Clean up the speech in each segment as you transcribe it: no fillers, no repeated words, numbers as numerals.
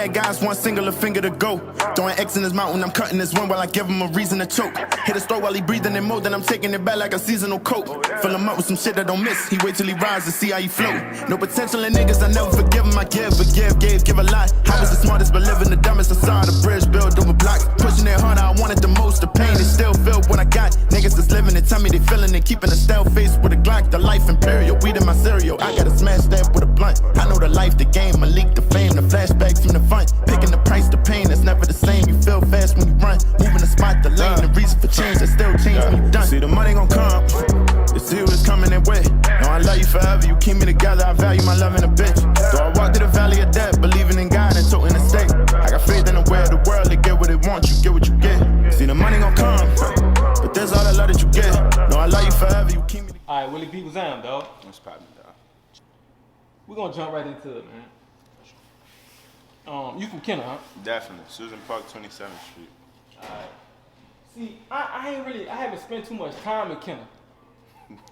bad guys want singular finger to go. Throwing X in his mouth when I'm cutting his one while I give him a reason to choke. Hit his throat while he breathing in more, then I'm taking it back like a seasonal coat. Fill him up with some shit that don't miss. He wait till he rise to see how he float. No potential in niggas, I never forgive him. I give a lot. I was the smartest, but living the dumbest. I saw the bridge built over blocks. Pushing it harder, I wanted the most. The pain is still filled what I got. Niggas that's living it, tell me they feeling it. Keeping a stale face with a Glock. The life imperial, weed in my cereal. I gotta smash that with a blunt. I know the life, the game, I leak the fame. The flashbacks from the fun. Picking the price, the pain, that's never the same. You feel fast when you run. Moving the spot, the lane, the reason for change. That still change when you done. See the money gon' come. You see who it's coming in with. No, I love you forever. You keep me together. I value my love in a bitch. So I walk through the valley of death, believing in God and toting the state. I got faith in the way of the world. They get what they want. You get what you get. See the money gon' come, but there's all the love that you get. No, I love you forever. You keep me. All right, Willhebe, what's up, dog? What's poppin', dog? We're gonna jump right into it, man. You from Kenner, huh? Definitely. Susan Park, 27th Street. Alright. See, I haven't spent too much time in Kenner.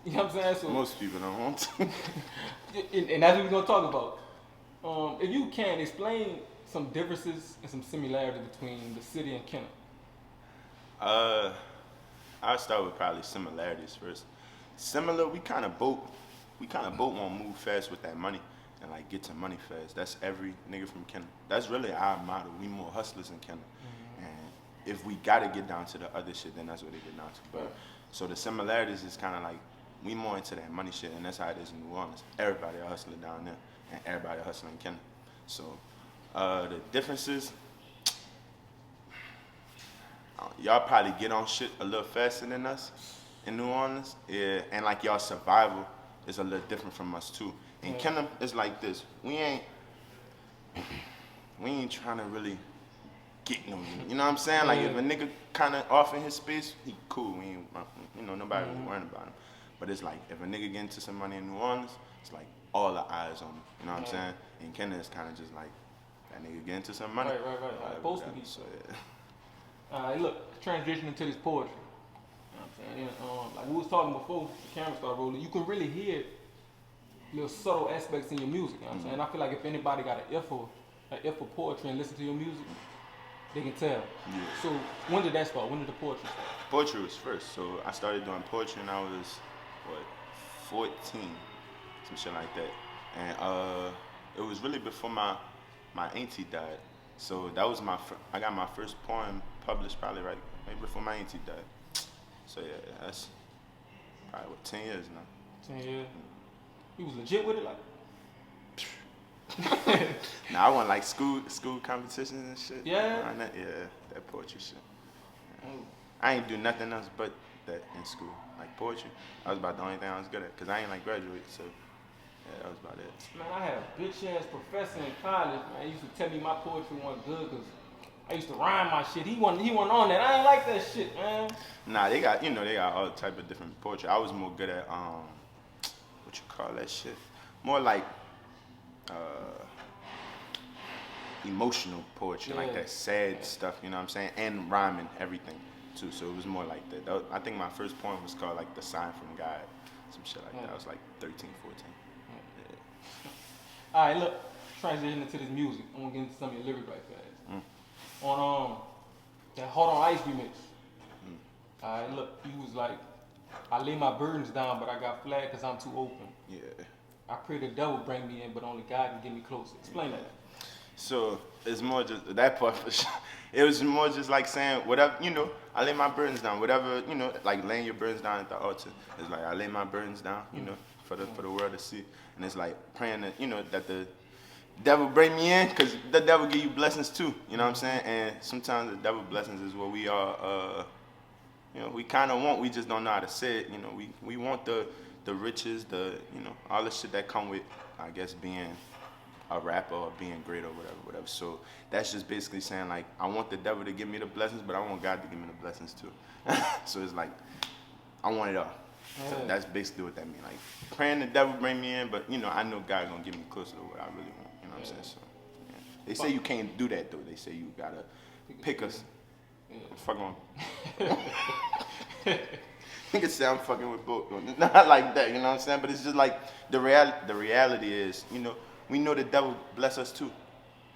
You know what I'm saying? So, most people don't want to. and that's what we're gonna talk about. If you can, explain some differences and some similarities between the city and Kenner. I'll start with probably similarities first. Similar, we kind of both want to move fast with that money and like get to money fast. That's every nigga from Kenner. That's really our motto. We more hustlers in Kenner. Mm-hmm. And if we gotta get down to the other shit, then that's what they get down to. But so the similarities is kind of like we more into that money shit, and that's how it is in New Orleans. Everybody a hustler down there, and everybody a hustler in Kenner. So the differences, y'all probably get on shit a little faster than us in New Orleans, yeah, and like y'all survival is a little different from us too. In Kenner, it's like this: we ain't trying to really get no, you know what I'm saying? Like if a nigga kind of off in his space, he cool. We ain't, nobody really worrying about him. But it's like if a nigga get into some money in New Orleans, it's like all the eyes on him. You know what I'm saying? In Kenner, it's kind of just like that nigga get into some money. Right. Supposed to be. So yeah. Look, transitioning to this poetry. You know what I'm saying? Like we was talking before the camera started rolling, you can really hear little subtle aspects in your music. You know what I'm saying? I feel like if anybody got an ear for poetry and listen to your music, they can tell. Yeah. So when did that start? When did the poetry start? Poetry was first. So I started doing poetry when I was 14, some shit like that. And it was really before my auntie died. So that was I got my first poem published probably right before my auntie died. So yeah, that's probably 10 years now. 10 years. You was legit with it, like. Nah, I won like school competitions and shit. Yeah. That poetry shit. Yeah. I ain't do nothing else but that in school, like poetry. That was about the only thing I was good at, cause I ain't like graduate. So yeah, that was about it. Man, I had a bitch ass professor in college. Man, he used to tell me my poetry wasn't good, cause I used to rhyme my shit. He wasn't on that. I ain't like that shit, man. Nah, they got all type of different poetry. I was more good at what you call that shit? More like emotional poetry, like that sad stuff, you know what I'm saying? And rhyming everything too. So it was more like that. I think my first poem was called like The Sign from God, some shit like that. I was like 13, 14. Yeah. All right, look, transitioning to this music. I want to get into some of your lyrics right fast. On that Hot on Ice remix. All right, look, you was like, I lay my burdens down, but I got flat because I'm too open. Yeah. I pray the devil bring me in, but only God can get me closer. Explain that. So it's more just that part for sure. It was more just like saying whatever, I lay my burdens down. Whatever, like laying your burdens down at the altar. It's like I lay my burdens down, for the world to see. And it's like praying that, that the devil bring me in, because the devil give you blessings too. You know what I'm saying? And sometimes the devil blessings is what we are, we kind of want. We just don't know how to say it. We want the riches, all the shit that come with, I guess, being a rapper or being great or whatever. So that's just basically saying like, I want the devil to give me the blessings, but I want God to give me the blessings too. So it's like, I want it all. So that's basically what that means. Like praying the devil bring me in, but I know God gonna get me closer to what I really want. You know what I'm saying? So yeah. They say you can't do that though. They say you gotta pick us. Fuck on. Nigga say I'm fucking with both. Not like that, you know what I'm saying? But it's just like the reality is, we know the devil bless us too.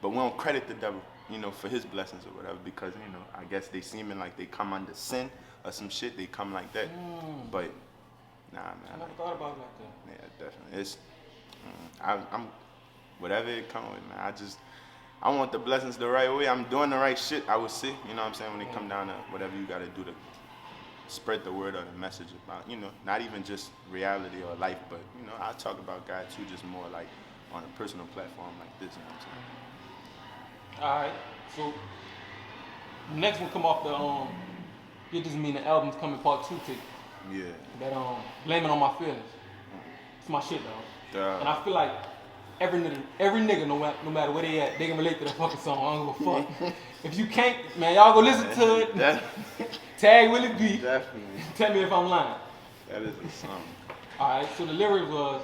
but we don't credit the devil, you know, for his blessings or whatever, because, you know, I guess they seeming like they come under sin or some shit. They come like that, but nah, man. I never thought about it like that. Yeah, definitely. It's I'm whatever it comes with, man. I want the blessings the right way. I'm doing the right shit, I would say. You know what I'm saying? When it come down to whatever you got to do to spread the word or the message about, you know, not even just reality or life, but, you know, I talk about God too, just more like on a personal platform like this. You know what I'm saying? All right. So next one come off the Get This Meaning album's coming part 2 tape. Yeah. That Blaming on My Feelings. It's my shit, dog. And I feel like every nigga, no matter where they at, they can relate to that fucking song. I don't give a fuck. If you can't, man, y'all go listen to it. Tag Willhebe. Definitely. Tell me if I'm lying. That is a song. All right. So the lyrics was,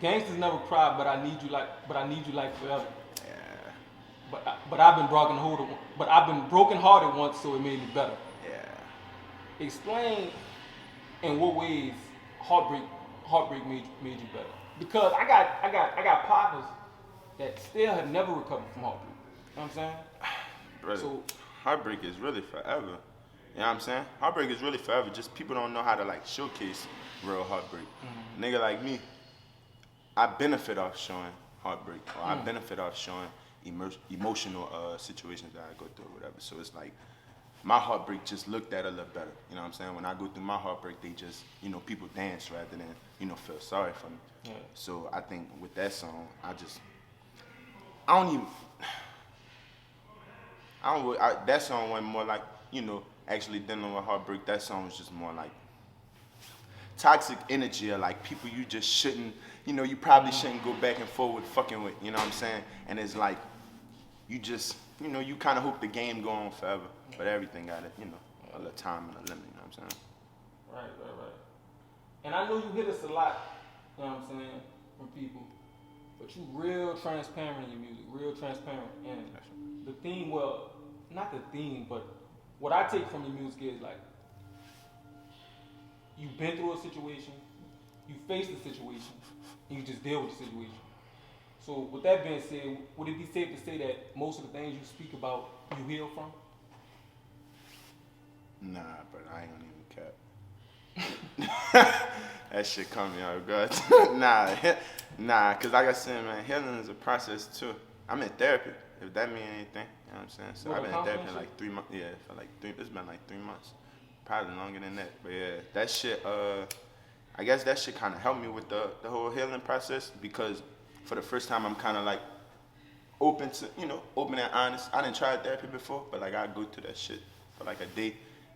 "Gangsters never cry, but I need you like forever. Yeah. But I've been broken hearted once, so it made me better." Yeah. Explain in what ways heartbreak made you better. Because I got partners that still have never recovered from heartbreak. You know what I'm saying? Brother, So heartbreak is really forever. You know what I'm saying? Heartbreak is really forever. Just people don't know how to like showcase real heartbreak. Nigga like me, I benefit off showing heartbreak, or I benefit off showing emotional situations that I go through or whatever. So it's like my heartbreak just looked at a little better. You know what I'm saying? When I go through my heartbreak, they just, you know, people dance rather than, you know, feel sorry for me. Yeah. So I think with that song, that song went more like, you know, actually dealing with heartbreak. That song was just more like toxic energy, or like people you just shouldn't, you know, you probably shouldn't go back and forth with fucking with, you know what I'm saying? And it's like, you just, you know, you kind of hope the game go on forever, but everything got it, you know, a little time and a limit, you know what I'm saying? Right. And I know you hit us a lot, you know what I'm saying, from people, but you real transparent in your music, real transparent. And the theme, well, not the theme, but what I take from your music is like, you've been through a situation, you faced the situation, and you just deal with the situation. So with that being said, would it be safe to say that most of the things you speak about, you heal from? Nah, but I ain't gonna even cap. That shit caught me off guard. Nah, cause like I said, man, healing is a process too. I'm in therapy, if that means anything. You know what I'm saying? So I've been in therapy like 3 months. Yeah, it's been like 3 months. Probably longer than that. But yeah, that shit, I guess that shit kind of helped me with the whole healing process, because for the first time I'm kind of like open and honest. I didn't try therapy before, but like I go to that shit for like a day,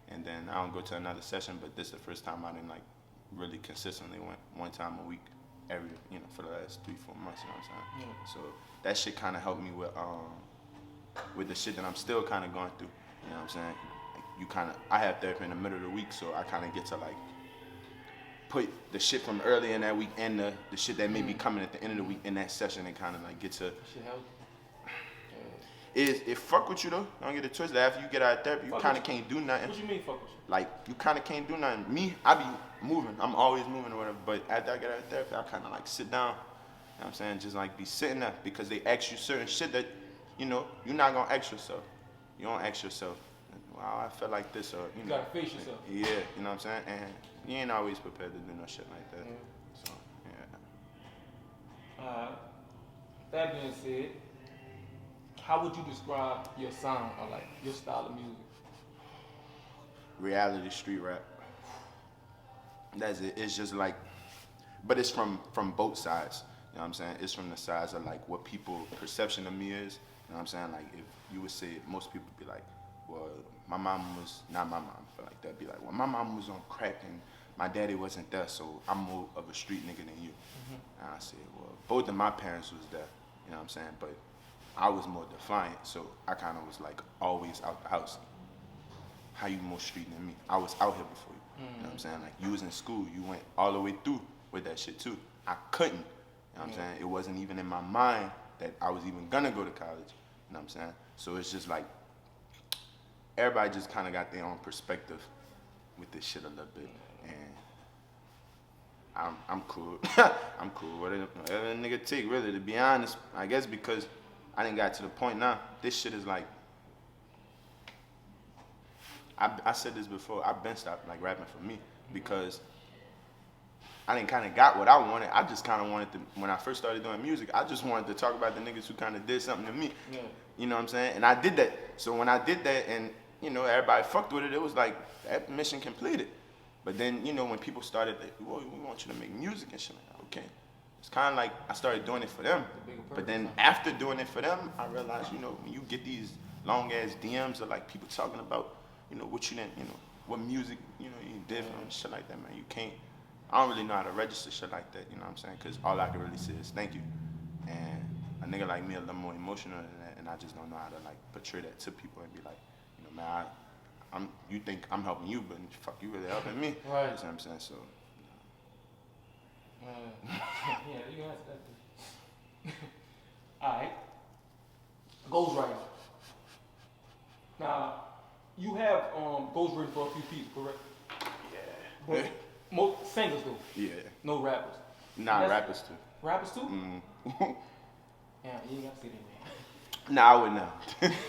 and then I don't go to another session. But this is the first time I didn't like really consistently went one time a week every, you know, for the last 3-4 months. You know what I'm saying? So that shit kind of helped me with the shit that I'm still kind of going through. You know what I'm saying? I have therapy in the middle of the week, so I kind of get to like put the shit from early in that week and the shit that may be coming at the end of the week in that session, and kind of like get to. Shit help. It fuck with you though. Don't get it twisted. After you get out of therapy, you kind of can't do nothing. What you mean fuck with you? Like you kind of can't do nothing. Me, I be moving. I'm always moving or whatever. But after I get out of therapy, I kind of like sit down. You know what I'm saying? Just like be sitting there, because they ask you certain shit that, you know, you're not gonna ask yourself. You don't ask yourself, wow, I feel like this, or you gotta face yourself. Yeah, you know what I'm saying? And you ain't always prepared to do no shit like that. So yeah. That being said, how would you describe your sound, or like your style of music? Reality street rap. That's it. It's just like, but it's from both sides. You know what I'm saying? It's from the sides of like what people perception of me is. You know what I'm saying? Like if you would say, most people be like, well, my mom was, not my mom, but like that'd be like, well, my mom was on crack and my daddy wasn't there, so I'm more of a street nigga than you. And I said, well, both of my parents was there. You know what I'm saying? But I was more defiant, so I kind of was like always out the house. How you more street than me? I was out here before you. You know what I'm saying? Like you was in school, you went all the way through with that shit too. I couldn't. You know what I'm saying? It wasn't even in my mind that I was even gonna go to college. You know what I'm saying? So it's just like, everybody just kind of got their own perspective with this shit a little bit. And I'm cool. I'm cool. Whatever a nigga take, really, to be honest. I guess because I didn't got to the point now. This shit is like, I said this before. I've been stopped like rapping for me because I didn't kind of got what I wanted. I just kind of wanted to, when I first started doing music, I just wanted to talk about the niggas who kind of did something to me. Yeah. You know what I'm saying? And I did that. So when I did that and, you know, everybody fucked with it, it was like, that mission completed. But then, you know, when people started, like, well, we want you to make music and shit, like, okay. It's kind of like I started doing it for them. But then after doing it for them, I realized, you know, when you get these long-ass DMs of, like, people talking about, you know, what you didn't, you know, what music, you know, you did for them, shit like that, man. You can't, I don't really know how to register shit like that, you know what I'm saying? Because all I can really say is thank you. And a nigga like me a little more emotional than that, and I just don't know how to, like, portray that to people and be like, you know, man, you think I'm helping you, but fuck, you really helping me. Right. You know what I'm saying? So. Yeah, you answer that. Alright. Ghostwriting. Now, you have ghostwritten for a few people, correct? Yeah. But most singers do. Yeah. No rappers. Nah, rappers too. Rappers too? Mm. Yeah, you ain't got to say that, man. Nah, I would know.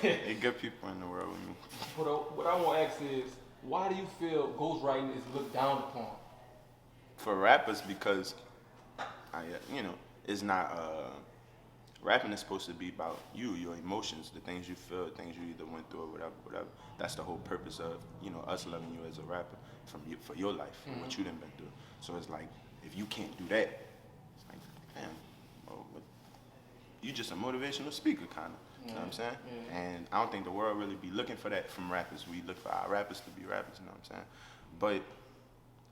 There good people in the world with me. But what I want to ask is, why do you feel ghostwriting is looked down upon? For rappers, because, you know, it's not, rapping is supposed to be about you, your emotions, the things you feel, the things you either went through or whatever. That's the whole purpose of, you know, us loving you as a rapper for your life, for what you done been through. So it's like, if you can't do that, it's like, damn, well, you just a motivational speaker, kind of. You know what I'm saying? Yeah. And I don't think the world really be looking for that from rappers. We look for our rappers to be rappers, you know what I'm saying? But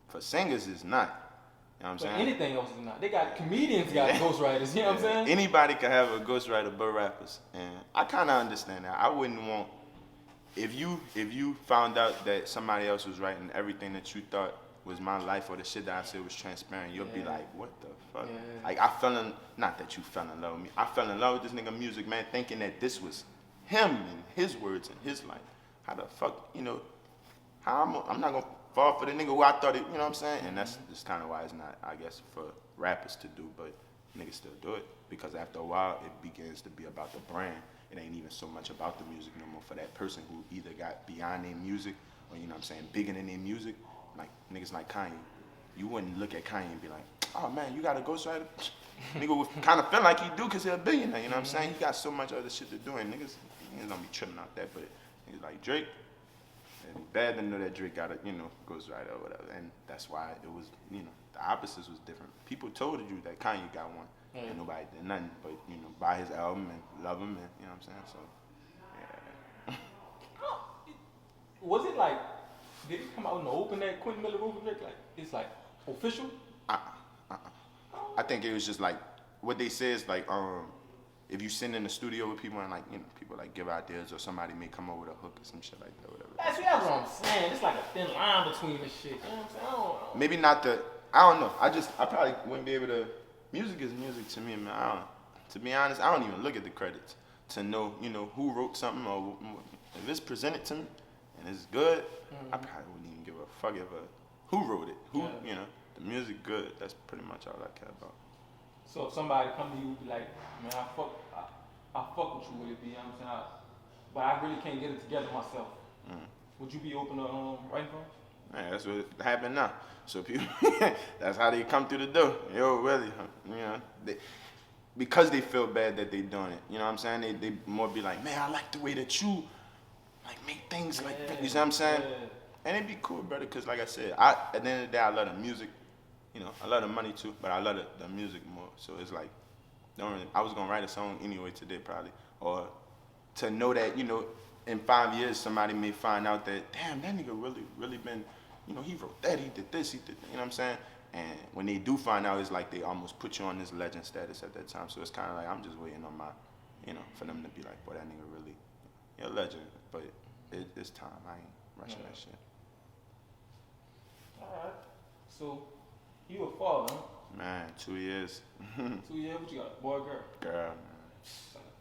for singers, it's not. You know what I'm saying? Anything else is not. They got comedians, got ghostwriters. You know what I'm saying? Anybody can have a ghostwriter but rappers. And I kind of understand that. I wouldn't want, if you found out that somebody else was writing everything that you thought was my life or the shit that I said was transparent, you'll be like, what the fuck? Yeah. Like, not that you fell in love with me. I fell in love with this nigga Music Man thinking that this was him and his words and his life. How the fuck, you know, I'm not gonna fall for the nigga who I thought it, you know what I'm saying? And that's just kind of why it's not, I guess, for rappers to do, but niggas still do it. Because after a while, it begins to be about the brand. It ain't even so much about the music no more for that person who either got beyond their music or, you know what I'm saying, bigger than their music. Like, niggas like Kanye. You wouldn't look at Kanye and be like, oh man, you got a ghostwriter? Nigga would kind of feel like he do because he's a billionaire, you know what I'm saying? He got so much other shit to do, and niggas don't be tripping out that, but niggas like Drake, it'd be bad to know that Drake got a, you know, ghostwriter or whatever, and that's why it was, you know, the opposites was different. People told you that Kanye got one, and nobody did nothing but, you know, buy his album and love him, and, you know what I'm saying? So, yeah. Was it like, did it come out in the open that Quentin Miller wrote for Drake? Like, it's like official? I think it was just like, what they say is like, if you sit in the studio with people and like, you know, people like give ideas or somebody may come up with a hook or some shit like that, whatever. That's what I'm saying. It's like a thin line between this shit. You know what I'm saying? I don't. Maybe not I don't know. I probably wouldn't be able to, music is music to me, man. To be honest, I don't even look at the credits to know, you know, who wrote something or if it's presented to me and it's good, I probably wouldn't even give a fuck who wrote it, you know, the music good, that's pretty much all I care about. So if somebody come to you be like, man, I fuck with you, Willhebe, you know what I'm saying? But I really can't get it together myself. Would you be open to writing for them? Man, that's what happened now. So people, that's how they come through the door. Yo, really, you know, because they feel bad that they doing it. You know what I'm saying? They more be like, man, I like the way that you like make things like that. You see what I'm saying? Yeah. And it'd be cool, brother, because like I said, at the end of the day, I love the music. You know, I love the money too, but I love the music more. So it's like, I was gonna write a song anyway today probably, or to know that, you know, in 5 years somebody may find out that, damn, that nigga really been, you know, he wrote that, he did this, he did that, you know what I'm saying? And when they do find out, it's like they almost put you on this legend status at that time. So it's kind of like I'm just waiting on my, you know, for them to be like, boy, that nigga really, you're a legend. But it's time. I ain't rushing that shit. All right. So you a father, huh? Man, 2 years. 2 years? What you got? Boy, girl? Girl, man.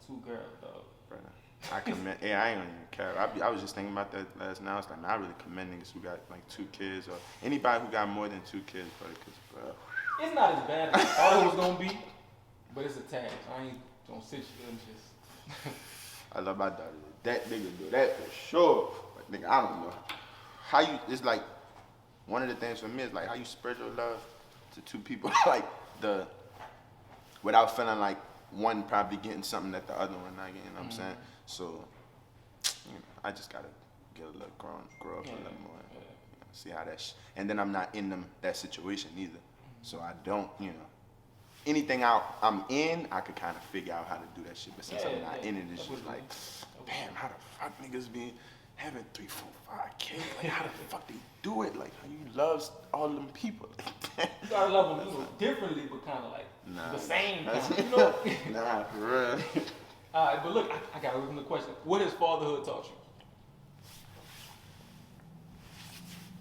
Two girls, dog. Brother. I commend. Yeah, I ain't gonna even care. I was just thinking about that last night. I was like, man, I really commend niggas who got like 2 kids or anybody who got more than 2 kids, brother. Cause, bro, It's not as bad as I thought it was gonna be, but it's a tag. I ain't gonna sit you and just. I love my daughter. That nigga do that for sure. But nigga, I don't know how you. It's like one of the things for me is like how you spread your love to two people, like without feeling like one probably getting something that the other one not getting. You know what I'm saying? So, I just gotta get a little grow up a little more. See how and then I'm not in that situation either. So I don't, anything I'm in, I could kind of figure out how to do that shit. But since I'm not in it, it's just like, damn, how the fuck niggas be having 3, 4, 5 kids? Like, how the fuck they do it? Like, how you love all them people? You gotta love them, differently, but kind of like the same kind. Nah, for real. All right, but look, I got another question. What has fatherhood taught you?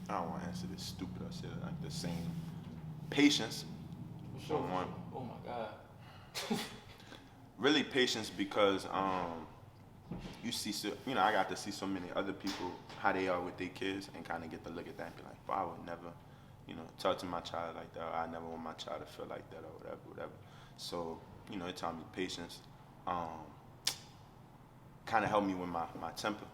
I don't want to answer this stupid. I said like the same. Patience. For sure. One. Oh my God. Really patience because you see I got to see so many other people how they are with their kids and kind of get to look at that and be like, wow, I would never, talk to my child like that. Or I never want my child to feel like that or whatever. So, it taught me patience. Kind of helped me with my temper.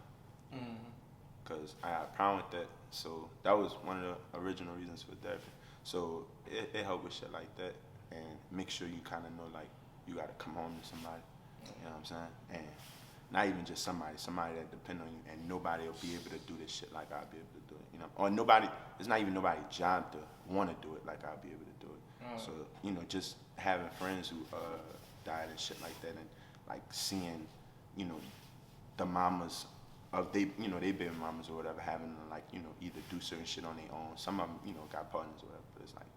Because I had a problem with that. So that was one of the original reasons for therapy. So it helped with shit like that and make sure you kind of know like you got to come home to somebody. You know what I'm saying? And not even just somebody that depend on you and nobody will be able to do this shit like I'll be able to do it. Or it's not even nobody's job to want to do it like I'll be able to do it. So, just having friends who died and shit like that and like seeing, the mamas of they baby mamas or whatever having to like, either do certain shit on their own. Some of them, got partners or whatever, but it's like,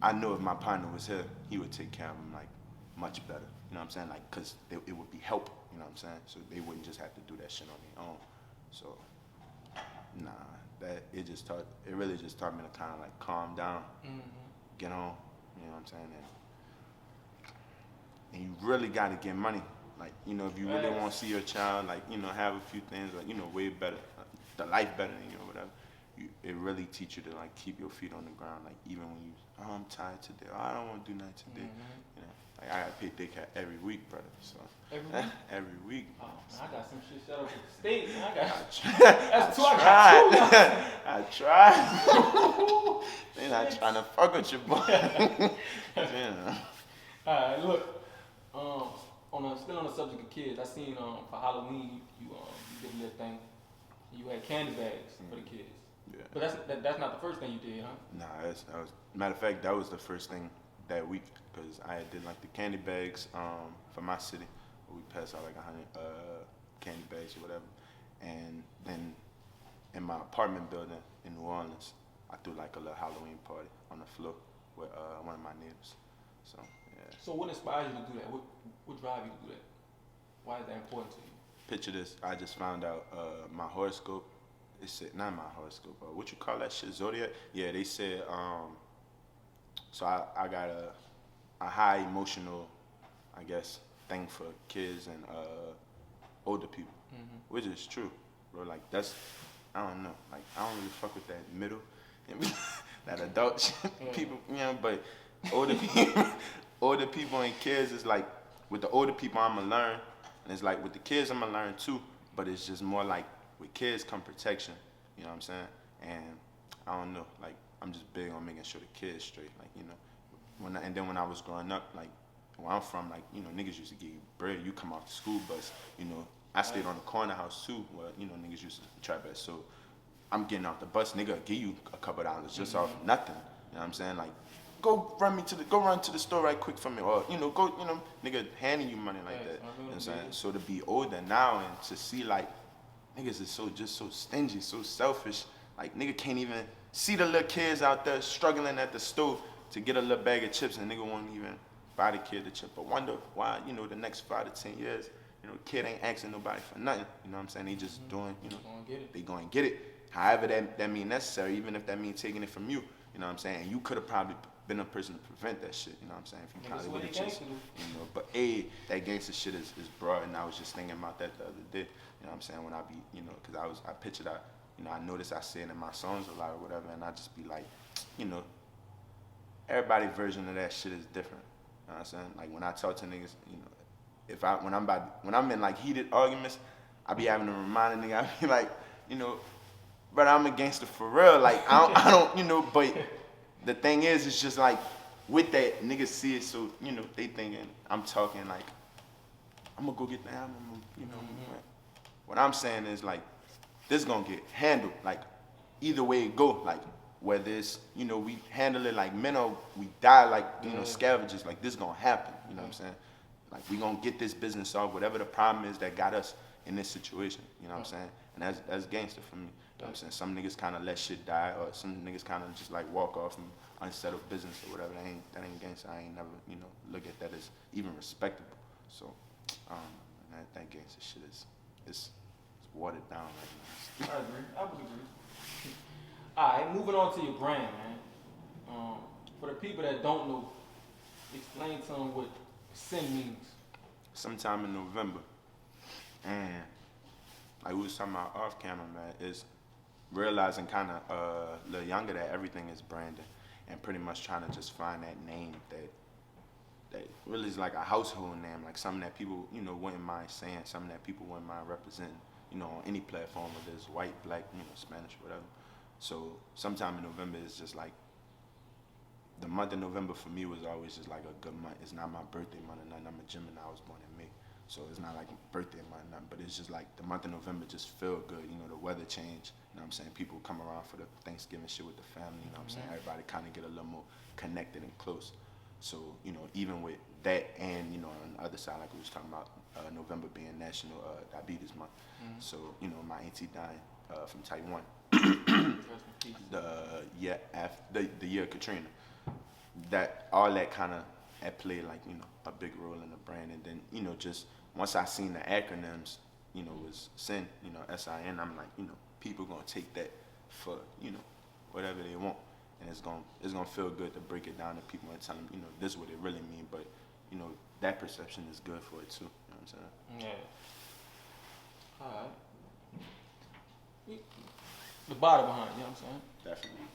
I know if my partner was here, he would take care of them like much better. You know what I'm saying? Like, cause it would be help, you know what I'm saying? So they wouldn't just have to do that shit on their own. So, it really just taught me to kind of like calm down, get on, you know what I'm saying? And you really gotta get money. Like, if you really want to see your child, like, have a few things, like, way better, the life better than you or whatever, it really teach you to, like, keep your feet on the ground. Like, even when I'm tired today, I don't want to do nothing today. Like, I got to pay daycare every week, brother. So every week? Every week. Oh, man, I got some shit set up with the state, man. I tried. They're not trying to fuck with you, boy. Alright, look. Still on the subject of kids, I seen for Halloween you did a little thing. You had candy bags for the kids. Yeah. But that's not the first thing you did, huh? Nah, matter of fact, that was the first thing that week because I did like the candy bags for my city. We passed out like 100 candy bags or whatever, and then in my apartment building in New Orleans, I threw like a little Halloween party on the floor with one of my neighbors. So. So what inspired you to do that? What drive you to do that? Why is that important to you? Picture this. I just found out my horoscope. It said, not my horoscope, but what you call that shit? Zodiac? Yeah, they said, so I got a high emotional, I guess, thing for kids and older people, which is true, bro. Like, I don't know. Like, I don't really fuck with that middle, that adult shit. People, but older people and kids is like, with the older people I'm gonna learn, and it's like with the kids I'm gonna learn too, but it's just more like with kids come protection, you know what I'm saying? And I don't know, like I'm just big on making sure the kids straight, like, and then when I was growing up, like where I'm from, like, niggas used to give you bread, you come off the school bus, I stayed on the corner house too, where, niggas used to trap at, so I'm getting off the bus, nigga give you a couple dollars just off nothing, you know what I'm saying? Like, go run to the store right quick for me, or nigga handing you money like that. You know what I'm saying? So to be older now and to see like niggas is so stingy, so selfish. Like nigga can't even see the little kids out there struggling at the store to get a little bag of chips, and nigga won't even buy the kid the chip. But wonder why the next 5 to 10 years, kid ain't asking nobody for nothing. You know what I'm saying? They just doing, they going to get it. However that mean necessary, even if that means taking it from you. You know what I'm saying? You could have probably been a person to prevent that shit, you know what I'm saying? If you probably would have just, but that gangster shit is broad, and I was just thinking about that the other day, you know what I'm saying? When I be, because I pictured I noticed I say it in my songs a lot or whatever, and I just be like, everybody's version of that shit is different. You know what I'm saying? Like when I talk to niggas, you know, when I'm in like heated arguments, I be having to remind a nigga, I be like, you know, brother, I'm a gangster for real. Like I don't, you know, but the thing is, it's just like with that, niggas see it, so you know, they thinking I'm talking like I'm gonna go get the hammer, you know. What I'm saying is like this gonna get handled, like either way it go, like whether it's, you know, we handle it like men or we die like, you know, scavengers, like this gonna happen, you know what I'm saying? Like we gonna get this business off, whatever the problem is that got us in this situation, you know what I'm saying? And that's gangster for me. You know what I'm saying? Some niggas kinda let shit die, or some niggas kinda just like walk off from unsettled business or whatever. That ain't gangster. I ain't never, you know, look at that as even respectable. So that gangster shit is watered down right now. I agree. I would agree. Alright, moving on to your brand, man. For the people that don't know, explain to them what sin means. Sometime in November, and like we was talking about off camera, man, is realizing kind of a little younger that everything is branded, and pretty much trying to just find that name that really is like a household name, like something that people, you know, wouldn't mind saying, something that people wouldn't mind representing, you know, on any platform, whether it's white, black, you know, Spanish, whatever. So sometime in November is just like, the month of November for me was always just like a good month. It's not my birthday month or nothing. I'm a Gemini, I was born in May. So it's not like birthday month or nothing, but it's just like the month of November just feel good. You know, the weather change, you know what I'm saying? People come around for the Thanksgiving shit with the family, you know what I'm saying? Everybody kind of get a little more connected and close. So, you know, even with that and, you know, on the other side, like we was talking about, November being National Diabetes Month. So, you know, my auntie died from type 1. the year after, the year of Katrina. That, all that kind of had played like, you know, a big role in the brand. And then, you know, just once I seen the acronyms, you know, was SIN, you know, SIN, I'm like, you know, people gonna take that for, you know, whatever they want. And it's gonna feel good to break it down to people and tell them, you know, this is what it really mean. But, you know, that perception is good for it too. You know what I'm saying? Yeah. Alright. The bottom behind, you know what I'm saying? Definitely.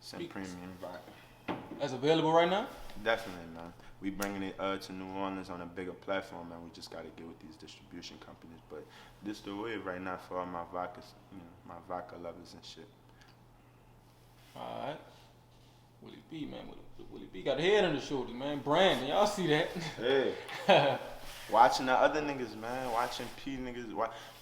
SIN Premium vibe. That's available right now? Definitely, man. We bringing it to New Orleans on a bigger platform, man. We just got to get with these distribution companies. But this the wave right now for all my vodkas, you know, my vodka lovers and shit. Alright. Willhebe, man. Willhebe got a head on his shoulders, man. Brandon, y'all see that? Hey. Watching the other niggas, man. Watching P niggas.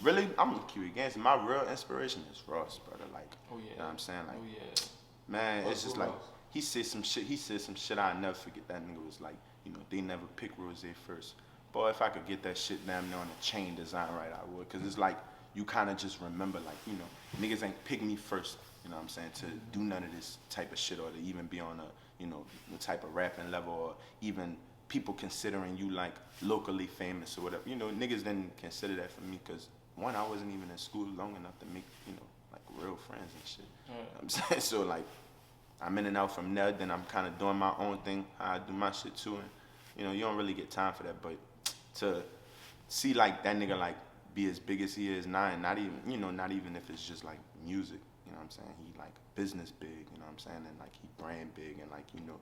Really, I'm gonna keep it against. My real inspiration is Ross, brother. Like, oh yeah. You know what I'm saying? Like, oh yeah. Man, Ross it's just Ross. like, he said some shit I'll never forget. That nigga was like, you know, they never pick rose first. Boy, if I could get that shit damn near on the chain design right, I would. Cause it's like, you kind of just remember, like, you know, niggas ain't pick me first, you know what I'm saying, to do none of this type of shit, or to even be on a, you know, the type of rapping level, or even people considering you like locally famous or whatever. You know, niggas didn't consider that for me, cause one, I wasn't even in school long enough to make, you know, like real friends and shit. You know what I'm saying? So like, I'm in and out from there, then I'm kind of doing my own thing, how I do my shit too, and you know, you don't really get time for that, but to see like that nigga like be as big as he is now, and not even, you know, not even if it's just like music, you know what I'm saying, he like business big, you know what I'm saying, and like he brand big, and like, you know,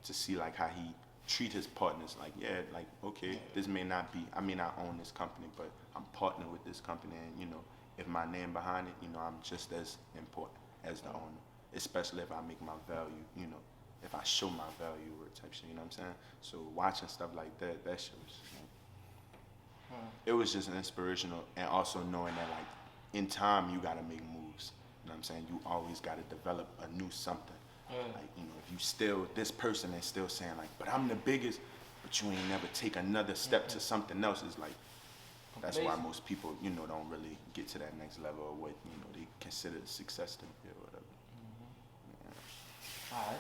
to see like how he treat his partners, like, yeah, like, okay, this may not be, I may not own this company, but I'm partnered with this company, and you know, if my name behind it, you know, I'm just as important as the owner. Especially if I make my value, you know, if I show my value or type shit, you know what I'm saying? So watching stuff like that, that shit was just, you know, it was just inspirational, and also knowing that like in time you gotta make moves. You know what I'm saying? You always gotta develop a new something. Like, you know, if you still, this person is still saying like, but I'm the biggest, but you ain't never take another step to something else, is like, that's why most people, you know, don't really get to that next level of what, you know, they consider success to be or whatever. Alright.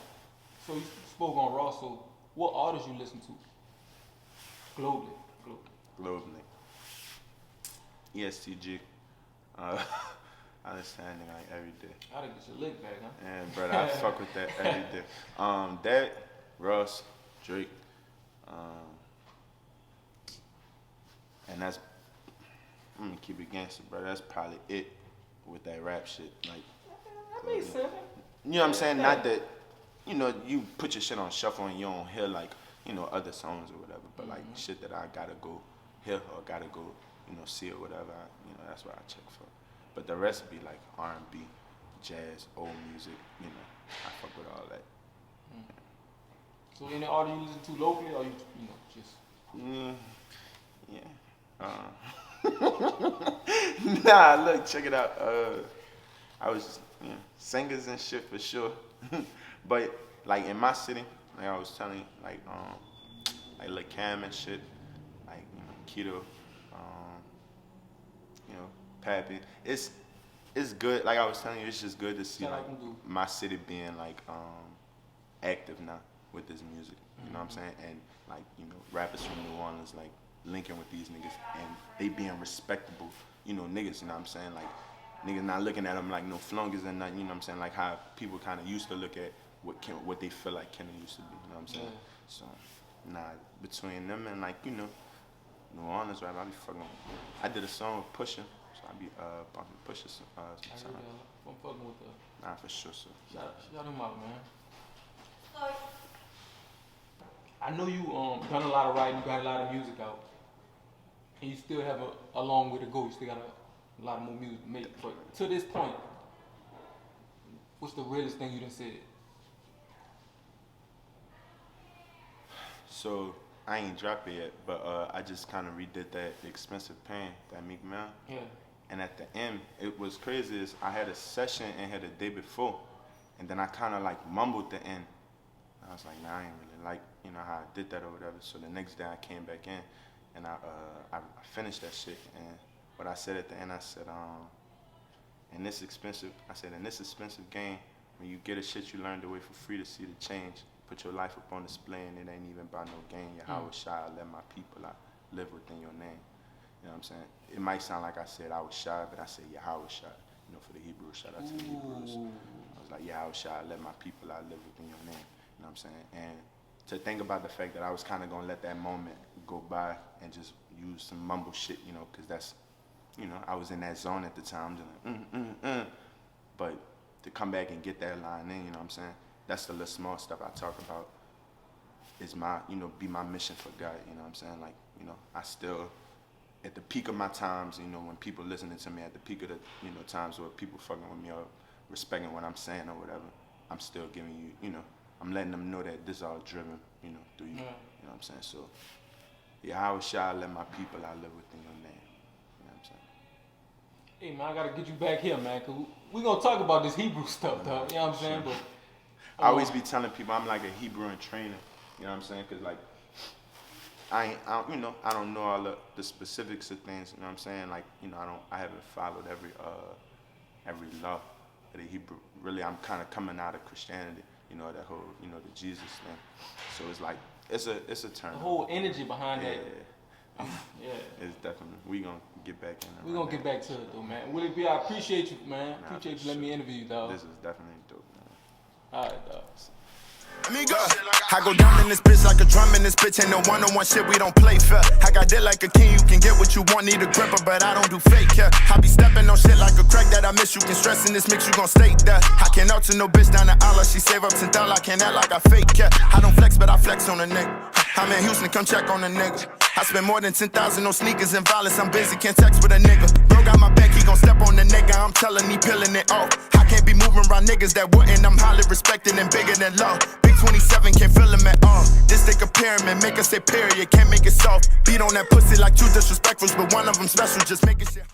So you spoke on Ross, so what artists you listen to? Globally. Globally. ESTG. I listen to that nigga like every day. I think it's your lick back, huh? And brother, I fuck with that every day. That, Ross, Drake, and that's, I'm gonna keep it gangster, brother. That's probably it with that rap shit. Like, That makes sense. you know what I'm saying? Not that you know, you put your shit on shuffle and you don't hear like, you know, other songs or whatever. But like shit that I gotta go hear or gotta go, you know, see or whatever. You know, that's what I check for. But the rest be like R&B, jazz, old music. You know, I fuck with all that. So any artist you listen to locally, or you know, just? Nah, look, check it out. I was singers and shit for sure. But like in my city, like I was telling you, like Lil Cam and shit, like Keto, Pappy. It's good. Like I was telling you, it's just good to see like my city being like active now with this music. You know what I'm saying? And like rappers from New Orleans like linking with these niggas and they being respectable, niggas. You know what I'm saying? Like niggas not looking at them like no flunkies and nothing. You know what I'm saying? Like how people kind of used to look at what they feel like Kenner used to be. You know what I'm saying? So between them and like New Orleans rap, I be fucking. I did a song with Pusha. I be bumping Pusha sometimes. I'm fucking with her. Nah, for sure, sir. Shout him out, man. I know you done a lot of writing, you got a lot of music out, and you still have a long way to go. You still got a lot more music to make. But to this point, what's the realest thing you done said? So I ain't dropped it yet, but I just kind of redid that Expensive Pain, that Meek Mill. Yeah. And at the end, it was crazy is I had a session in here the day before, and then I kind of like mumbled the end. I was like, nah, I ain't really like, how I did that or whatever. So the next day I came back in, and I finished that shit. And what I said at the end, I said, in this expensive game, when you get a shit you learned the way for free to see the change. Put your life up on display and it ain't even about no gain. Yahweh Shai, I let my people, I live within your name. You know what I'm saying? It might sound like I said I was shy, but I said Yahweh Shai. For the Hebrews, shout out to the Hebrews. I was like, Yahweh Shai, I let my people, I live within your name. You know what I'm saying? And to think about the fact that I was kind of gonna let that moment go by and just use some mumble shit, because that's, I was in that zone at the time, just like, But to come back and get that line in, you know what I'm saying? That's the little small stuff I talk about is my, be my mission for God, you know what I'm saying? Like, I still, at the peak of my times, when people listening to me, at the peak of the, times where people fucking with me or respecting what I'm saying or whatever, I'm still giving you, I'm letting them know that this is all driven, through you, you know what I'm saying? So, Yahweh Shai, let my people, I live within your name, you know what I'm saying? Hey, man, I gotta get you back here, man, because we're gonna talk about this Hebrew stuff, though, you know what I'm saying? But I always be telling people I'm like a Hebrew in training, you know what I'm saying? Because like, I don't know all the specifics of things, you know what I'm saying? Like, I haven't followed every law of the Hebrew. Really, I'm kind of coming out of Christianity, that whole, the Jesus thing. So it's like, it's a turn. The whole energy behind that. Yeah. It's definitely, we gonna get back in there. We gonna get back to it though, man. Willhebe, I appreciate you, man. Appreciate you letting me interview you, dog. This is definitely dope, man. All right, dog. Let me go. I go down in this bitch like a drum in this bitch. Ain't no one-on-one shit, we don't play fair. I got it like a king, you can get what you want, need a gripper, but I don't do fake, yeah. I be stepping on shit like a crack that I miss. You can stress in this mix, you gon' stay there. I can't out to no bitch down the aisle, she save up $10, I can't act like I fake, yeah. I don't flex, but I flex on a nigga. I'm in Houston, come check on a nigga. I spend more than 10,000 on sneakers and violence, I'm busy, can't text with a nigga. Bro got my back, he gon' step on the nigga, I'm telling he peeling it off. I can't be moving around niggas that wouldn't, I'm highly respected and bigger than law. Big 27, can't feel him at all. This thick a pyramid, make us say period, can't make it soft. Beat on that pussy like two disrespectfuls, but one of them special, just make it shit.